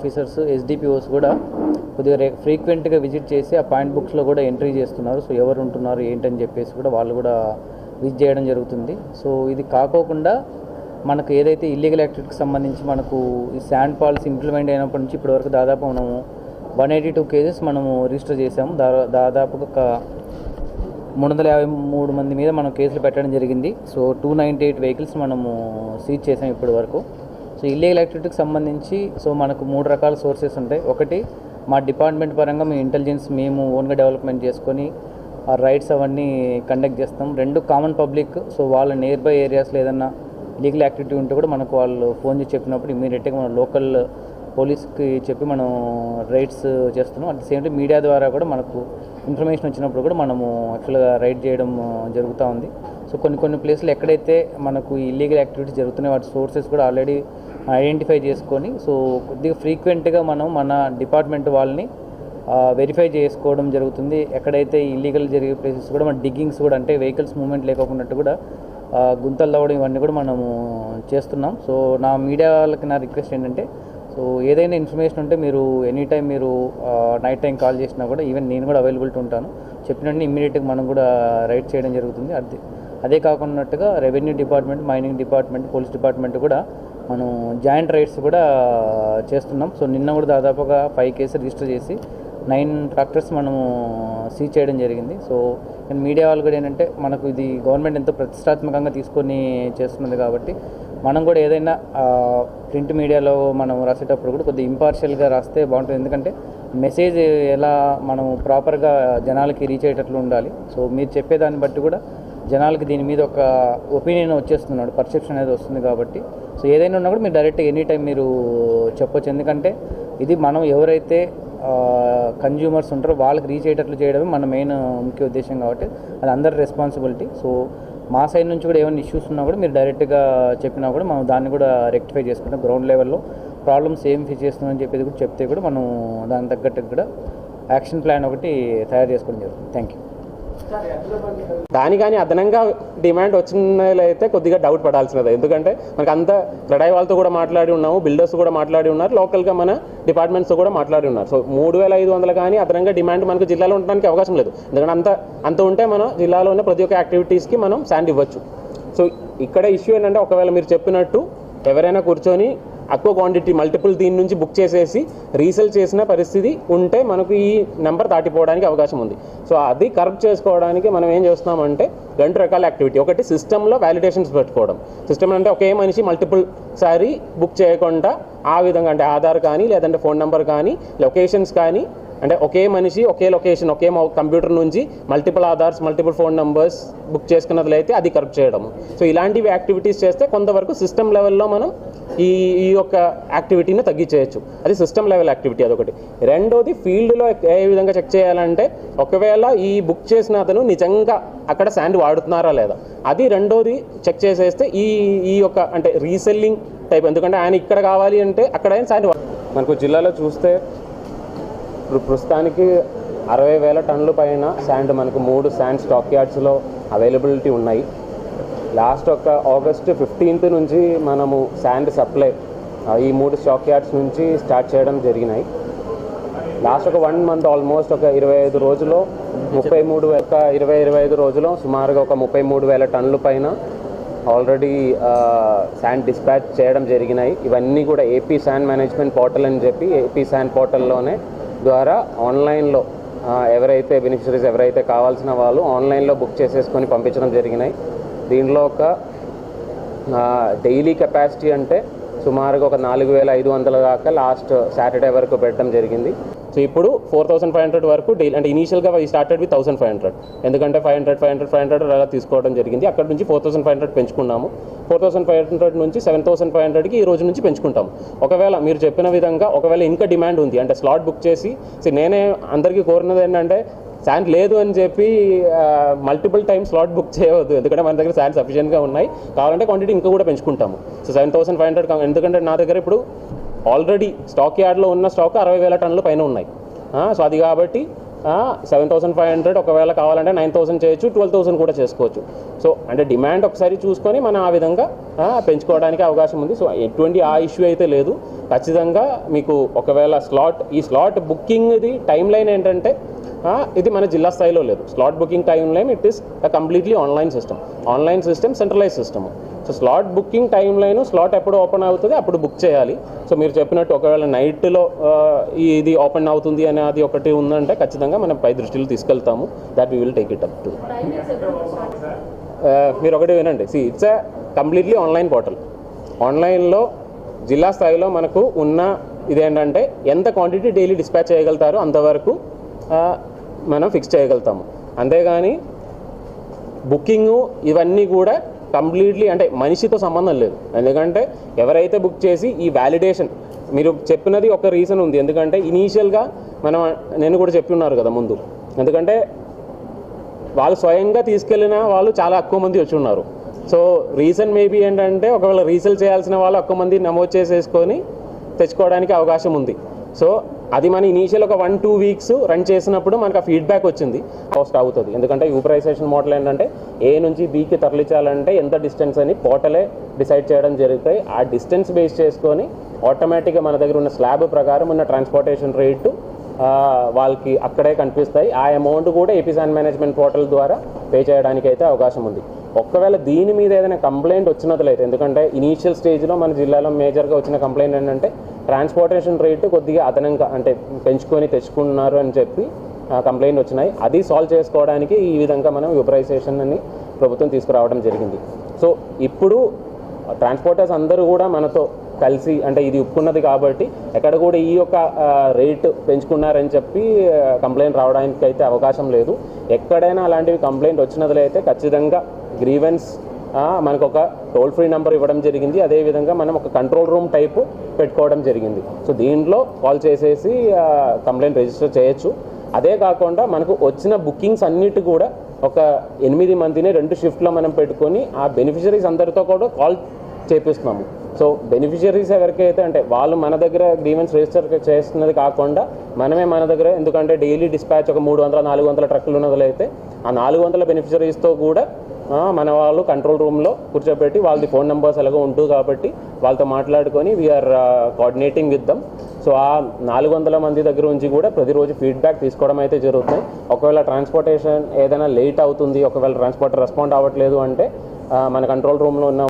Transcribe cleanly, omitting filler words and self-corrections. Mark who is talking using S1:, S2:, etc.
S1: Officers SDPOs కూడా కొద్దిగా ఫ్రీక్వెంట్గా విజిట్ చేసి ఆ పాయింట్ బుక్స్లో కూడా ఎంట్రీ చేస్తున్నారు. సో ఎవరు ఉంటున్నారు ఏంటని చెప్పేసి కూడా వాళ్ళు కూడా విజిట్ చేయడం జరుగుతుంది. సో ఇది కాకోకుండా మనకు ఏదైతే ఇల్లీగల్ యాక్టివిటీకి సంబంధించి మనకు ఈ శాండ్ పాలసీ ఇంప్లిమెంట్ అయినప్పటి నుంచి ఇప్పటివరకు దాదాపు మనము 182 కేసెస్ మనము రిజిస్టర్ చేసాము. దాదాపుగా ఒక 353 మంది మీద మనం కేసులు పెట్టడం జరిగింది. సో 298 వెహికల్స్ మనము సీజ్ చేసాం ఇప్పటి వరకు. సో ఇల్లీగల్ యాక్టివిటీకి సంబంధించి సో మనకు 3 రకాల సోర్సెస్ ఉంటాయి. ఒకటి మా డిపార్ట్మెంట్ పరంగా మేము ఇంటెలిజెన్స్ మేము ఓన్గా డెవలప్మెంట్ చేసుకొని ఆ రైడ్స్ అవన్నీ కండక్ట్ చేస్తాం. 2 కామన్ పబ్లిక్. సో వాళ్ళ నియర్ బై ఏరియాస్లో ఏదన్నా లీగల్ యాక్టివిటీ ఉంటే కూడా మనకు వాళ్ళు ఫోన్ చేసి చెప్పినప్పుడు ఇమీడియట్గా మనం లోకల్ పోలీస్కి చెప్పి మనం రైడ్స్ చేస్తున్నాం. At the same time media ద్వారా కూడా మనకు ఇన్ఫర్మేషన్ వచ్చినప్పుడు కూడా మనము యాక్చువల్గా రైడ్ చేయడం జరుగుతూ ఉంది. సో కొన్ని ప్లేస్లు ఎక్కడైతే మనకు ఇల్లీగల్ యాక్టివిటీస్ జరుగుతున్నాయి వాటి సోర్సెస్ కూడా ఆల్రెడీ ఐడెంటిఫై చేసుకొని సో కొద్దిగా ఫ్రీక్వెంట్గా మనం మన డిపార్ట్మెంట్ వాళ్ళని వెరిఫై చేసుకోవడం జరుగుతుంది. ఎక్కడైతే ఇల్లీగల్ జరిగే ప్లేసెస్ కూడా మన డిగ్గింగ్స్ కూడా అంటే వెహికల్స్ మూవ్మెంట్ లేకపోయినట్టు కూడా గుంతలు తవ్వడం ఇవన్నీ కూడా మనము చేస్తున్నాం. సో నా మీడియా వాళ్ళకి నా రిక్వెస్ట్ ఏంటంటే సో ఏదైనా ఇన్ఫర్మేషన్ ఉంటే మీరు ఎనీ టైం మీరు నైట్ టైం కాల్ చేసినా కూడా ఈవెన్ నేను కూడా అవైలబిలిటీ ఉంటాను. చెప్పినట్టు ఇమ్మీడియట్గా మనం కూడా రైడ్ చేయడం జరుగుతుంది. అదే కాకున్నట్టుగా revenue department, mining department, police department కూడా మనం జాయింట్ రైడ్స్ కూడా చేస్తున్నాం. సో నిన్న కూడా దాదాపుగా 5 కేసులు రిజిస్టర్ చేసి 9 ట్రాక్టర్స్ మనము సీజ్ చేయడం జరిగింది. సో మీడియా వాళ్ళు కూడా ఏంటంటే మనకు ఇది గవర్నమెంట్ ఎంతో ప్రతిష్టాత్మకంగా తీసుకొని చేస్తున్నది కాబట్టి మనం కూడా ఏదైనా ప్రింట్ మీడియాలో మనం రాసేటప్పుడు కూడా కొద్దిగా ఇంపార్షియల్గా రాస్తే బాగుంటుంది. ఎందుకంటే మెసేజ్ ఎలా మనం ప్రాపర్గా జనాలకి రీచ్ అయ్యేటట్లు ఉండాలి. సో మీరు చెప్పేదాన్ని బట్టి కూడా జనాలకి దీని మీద ఒక ఒపీనియన్ వచ్చేస్తున్నాడు, పర్సెప్షన్ అనేది వస్తుంది. కాబట్టి సో ఏదైనా ఉన్నా కూడా మీరు డైరెక్ట్గా ఎనీ టైం మీరు చెప్పొచ్చు. ఎందుకంటే ఇది మనం ఎవరైతే కన్జ్యూమర్స్ ఉంటారో వాళ్ళకి రీచ్ అయ్యేటట్లు చేయడమే మన మెయిన్ ముఖ్య ఉద్దేశం కాబట్టి అది అందరి రెస్పాన్సిబిలిటీ. సో మా సైడ్ నుంచి కూడా ఏమైనా ఇష్యూస్ ఉన్నా కూడా మీరు డైరెక్ట్గా చెప్పినా కూడా మనం దాన్ని కూడా రెక్టిఫై చేసుకుంటాం. గ్రౌండ్ లెవెల్లో ప్రాబ్లమ్స్ ఏం ఫేస్ చేస్తున్నామని చెప్పేది కూడా చెప్తే కూడా మనం దానికి తగ్గట్టు కూడా యాక్షన్ ప్లాన్ ఒకటి తయారు చేసుకోవడం జరుగుతుంది. Thank you.
S2: దాని కానీ అదనంగా డిమాండ్ వచ్చినట్లయితే కొద్దిగా డౌట్ పడాల్సినది. ఎందుకంటే మనకు అంత క్రెడాయి వాళ్ళతో కూడా మాట్లాడి ఉన్నాము, బిల్డర్స్ కూడా మాట్లాడి ఉన్నారు, లోకల్గా మన డిపార్ట్మెంట్స్తో కూడా మాట్లాడి ఉన్నారు. సో 3500 కానీ అదనంగా డిమాండ్ మనకు జిల్లాలో ఉండడానికి అవకాశం లేదు. ఎందుకంటే అంత ఉంటే మనం జిల్లాలోనే ప్రతి ఒక్క యాక్టివిటీస్కి మనం శాండ్ ఇవ్వచ్చు. సో ఇక్కడ ఇష్యూ ఏంటంటే ఒకవేళ మీరు చెప్పినట్టు ఎవరైనా కూర్చొని ఎక్కువ క్వాంటిటీ మల్టిపుల్ దీని నుంచి బుక్ చేసేసి రీసేల్ చేసిన పరిస్థితి ఉంటే మనకు ఈ నెంబర్ దాటిపోవడానికి అవకాశం ఉంది. సో అది కరెక్ట్ చేసుకోవడానికి మనం ఏం చేస్తున్నామంటే 2 రకాల యాక్టివిటీ. ఒకటి సిస్టంలో వ్యాలిడేషన్స్ పెట్టుకోవడం. సిస్టమ్ అంటే ఒకే మనిషి మల్టిపుల్ సారీ బుక్ చేయకుండా ఆ విధంగా అంటే ఆధార్ కానీ లేదంటే ఫోన్ నెంబర్ కానీ లొకేషన్స్ కానీ అంటే ఒకే మనిషి ఒకే లొకేషన్ ఒకే కంప్యూటర్ నుంచి multiple ఆధార్స్ multiple phone numbers book చేసుకున్నట్లయితే అది కరెక్ట్ చేయడము. సో ఇలాంటివి యాక్టివిటీస్ చేస్తే కొంతవరకు సిస్టమ్ లెవెల్లో మనం ఈ యొక్క యాక్టివిటీని తగ్గించేయచ్చు. అది సిస్టమ్ లెవెల్ యాక్టివిటీ అదొకటి. రెండోది ఫీల్డ్లో ఏ విధంగా చెక్ చేయాలంటే ఒకవేళ ఈ బుక్ చేసిన అతను నిజంగా అక్కడ శాండ్ వాడుతున్నారా లేదా అది రెండోది చెక్ చేసేస్తే ఈ యొక్క అంటే రీసెల్లింగ్ టైప్. ఎందుకంటే ఆయన ఇక్కడ కావాలి అంటే అక్కడ శాండ్ మనకు జిల్లాలో చూస్తే ప్రస్తుతానికి 60,000 టన్నుల పైన శాండ్ మనకు 3 శాండ్ స్టాక్ యార్డ్స్లో అవైలబిలిటీ ఉన్నాయి. లాస్ట్ ఒక ఆగస్ట్ 15th నుంచి మనము శాండ్ సప్లై ఈ 3 స్టాక్ యార్డ్స్ నుంచి స్టార్ట్ చేయడం జరిగినాయి. లాస్ట్ ఒక 1 మంత్ ఆల్మోస్ట్ ఒక 25 రోజుల్లో 25 రోజుల్లో సుమారుగా ఒక 33,000 టన్నుల పైన ఆల్రెడీ శాండ్ డిస్పాచ్ చేయడం జరిగినాయి. ఇవన్నీ కూడా ఏపీ శాండ్ మేనేజ్మెంట్ పోర్టల్ అని చెప్పి ఏపీ శాండ్ పోర్టల్లోనే ద్వారా ఆన్లైన్లో ఎవరైతే బెనిఫిషరీస్ ఎవరైతే కావాల్సిన వాళ్ళు ఆన్లైన్లో బుక్ చేసేసుకొని పంపించడం జరిగినాయి. దీనిలో ఒక డైలీ కెపాసిటీ అంటే సుమారుగా ఒక 4,500 దాకా లాస్ట్ సాటర్డే వరకు పెట్టడం జరిగింది. సో ఇప్పుడు 4,500 వరకు డైలీ అంటే ఇనీషియల్గా ఈ స్టార్టెడ్ విత్ 1,500 ఎందుకంటే 500 అలా తీసుకోవడం జరిగింది. అక్కడ నుంచి 4,500 పెంచుకున్నాము. 4,500 నుంచి 7,500కి ఈ రోజు నుంచి పెంచుకుంటాము. ఒకవేళ మీరు చెప్పిన విధంగా ఒకవేళ ఇంకా డిమాండ్ ఉంది అంటే స్లాట్ బుక్ చేసి నేనే అందరికీ కోరినది ఏంటంటే శాండ్ లేదు అని చెప్పి మల్టిపుల్ టైమ్ స్లాట్ బుక్ చేయవద్దు. ఎందుకంటే మన దగ్గర శాండ్ సఫిషియెంట్గా ఉన్నాయి. కావాలంటే క్వాంటిటీ ఇంకా కూడా పెంచుకుంటాము. సో 7,500 ఎందుకంటే నా దగ్గర ఇప్పుడు ఆల్రెడీ స్టాక్ యార్డ్లో ఉన్న స్టాక్ 60,000 టన్నుల పైన ఉన్నాయి. సో అది కాబట్టి 7,500, ఒకవేళ కావాలంటే 9,000 చేయొచ్చు, 12,000 కూడా చేసుకోవచ్చు. సో అంటే డిమాండ్ ఒకసారి చూసుకొని మనం ఆ విధంగా పెంచుకోవడానికి అవకాశం ఉంది. సో ఎటువంటి ఆ ఇష్యూ అయితే లేదు. ఖచ్చితంగా మీకు ఒకవేళ ఈ స్లాట్ బుకింగ్ది టైం లైన్ ఏంటంటే ఇది మన జిల్లా స్థాయిలో లేదు. Slot booking time line it is completely online system, centralise system. So slot booking time line, slot ఎప్పుడు ఓపెన్ అవుతుంది అప్పుడు బుక్ చేయాలి. సో మీరు చెప్పినట్టు ఒకవేళ నైట్లో ఇది ఓపెన్ అవుతుంది అని అది ఒకటి ఉందంటే ఖచ్చితంగా మనం పై దృష్టిలో తీసుకెళ్తాము. That we will take it up to. మీరు ఒకటి వినండి, it's a completely online portal. ఆన్లైన్లో జిల్లా స్థాయిలో మనకు ఉన్న ఇదేంటంటే ఎంత క్వాంటిటీ డైలీ డిస్పాచ్ చేయగలుగుతారో అంతవరకు మనం ఫిక్స్ చేయగలుగుతాము. అంతేగాని బుకింగు ఇవన్నీ కూడా కంప్లీట్లీ అంటే మనిషితో సంబంధం లేదు. ఎందుకంటే ఎవరైతే బుక్ చేసి ఈ వ్యాలిడేషన్, మీరు చెప్పినది ఒక రీజన్ ఉంది. ఎందుకంటే ఇనీషియల్గా నేను కూడా చెప్పి ఉన్నారు కదా ముందు, ఎందుకంటే వాళ్ళు స్వయంగా తీసుకెళ్ళిన వాళ్ళు చాలా ఎక్కువ మంది వచ్చి ఉన్నారు. సో రీజన్ మేబీ ఏంటంటే ఒకవేళ రీసేల్ చేయాల్సిన వాళ్ళు ఎక్కువ మంది నమోదు చేసేసుకొని తెచ్చుకోవడానికి అవకాశం ఉంది. సో అది మన ఇనీషియల్ ఒక 1-2 వీక్స్ రన్ చేసినప్పుడు మనకు ఆ ఫీడ్బ్యాక్ వచ్చింది. కాస్ట్ అవుతుంది, ఎందుకంటే యూపరైజేషన్ మోడల్ ఏంటంటే ఏ నుంచి బీకి తరలించాలంటే ఎంత డిస్టెన్స్ అని పోర్టలే డిసైడ్ చేయడం జరుగుతాయి. ఆ డిస్టెన్స్ బేస్ చేసుకొని ఆటోమేటిక్గా మన దగ్గర ఉన్న స్లాబ్ ప్రకారం ఉన్న ట్రాన్స్పోర్టేషన్ రేటు వాళ్ళకి అక్కడే కనిపిస్తాయి. ఆ అమౌంట్ కూడా ఏపీ శాండ్ మేనేజ్మెంట్ పోర్టల్ ద్వారా పే చేయడానికి అయితే అవకాశం ఉంది. ఒకవేళ దీని మీద ఏదైనా కంప్లైంట్ వచ్చినట్లయితే, ఎందుకంటే ఇనీషియల్ స్టేజ్లో మన జిల్లాలో మేజర్గా వచ్చిన కంప్లైంట్ ఏంటంటే ట్రాన్స్పోర్టేషన్ రేటు కొద్దిగా అదనంగా అంటే పెంచుకొని తెచ్చుకున్నారు అని చెప్పి కంప్లైంట్ వచ్చినాయి. అది సాల్వ్ చేసుకోవడానికి ఈ విధంగా మనం యూపరైజేషన్ అని ప్రభుత్వం తీసుకురావడం జరిగింది. సో ఇప్పుడు ట్రాన్స్పోర్టర్స్ అందరూ కూడా మనతో కలిసి అంటే ఇది ఒప్పుకున్నది కాబట్టి ఎక్కడ కూడా ఈ యొక్క రేటు పెంచుకున్నారని చెప్పి కంప్లైంట్ రావడానికి అయితే అవకాశం లేదు. ఎక్కడైనా అలాంటివి కంప్లైంట్ వచ్చినట్లయితే ఖచ్చితంగా గ్రీవెన్స్ మనకు ఒక టోల్ ఫ్రీ నెంబర్ ఇవ్వడం జరిగింది. అదేవిధంగా మనం ఒక కంట్రోల్ రూమ్ టైపు పెట్టుకోవడం జరిగింది. సో దీంట్లో కాల్ చేసేసి కంప్లైంట్ రిజిస్టర్ చేయొచ్చు. అదే కాకుండా మనకు వచ్చిన బుకింగ్స్ అన్నిటి కూడా ఒక 8 మందిని 2 షిఫ్ట్లో మనం పెట్టుకొని ఆ బెనిఫిషరీస్ అందరితో కూడా కాల్ చేపిస్తున్నాము. సో బెనిఫిషరీస్ ఎవరికైతే అంటే వాళ్ళు మన దగ్గర గ్రీవెన్స్ రిజిస్టర్ చేస్తున్నది కాకుండా మనమే మన దగ్గర, ఎందుకంటే డైలీ డిస్పాచ్ ఒక 300-400 ట్రక్కులు ఉన్నదైతే ఆ 400 బెనిఫిషరీస్తో కూడా మన వాళ్ళు కంట్రోల్ రూమ్లో కూర్చోబెట్టి వాళ్ళది ఫోన్ నెంబర్స్ ఎలాగో ఉంటుంది కాబట్టి వాళ్ళతో మాట్లాడుకొని we're coordinating with them. So ఆ 400 మంది దగ్గర నుంచి కూడా ప్రతిరోజు ఫీడ్బ్యాక్ తీసుకోవడం అయితే జరుగుతుంది. ఒకవేళ ట్రాన్స్పోర్టేషన్ ఏదైనా లేట్ అవుతుంది, ఒకవేళ ట్రాన్స్పోర్టర్ రెస్పాండ్ అవ్వట్లేదు అంటే మన కంట్రోల్ రూమ్లో ఉన్న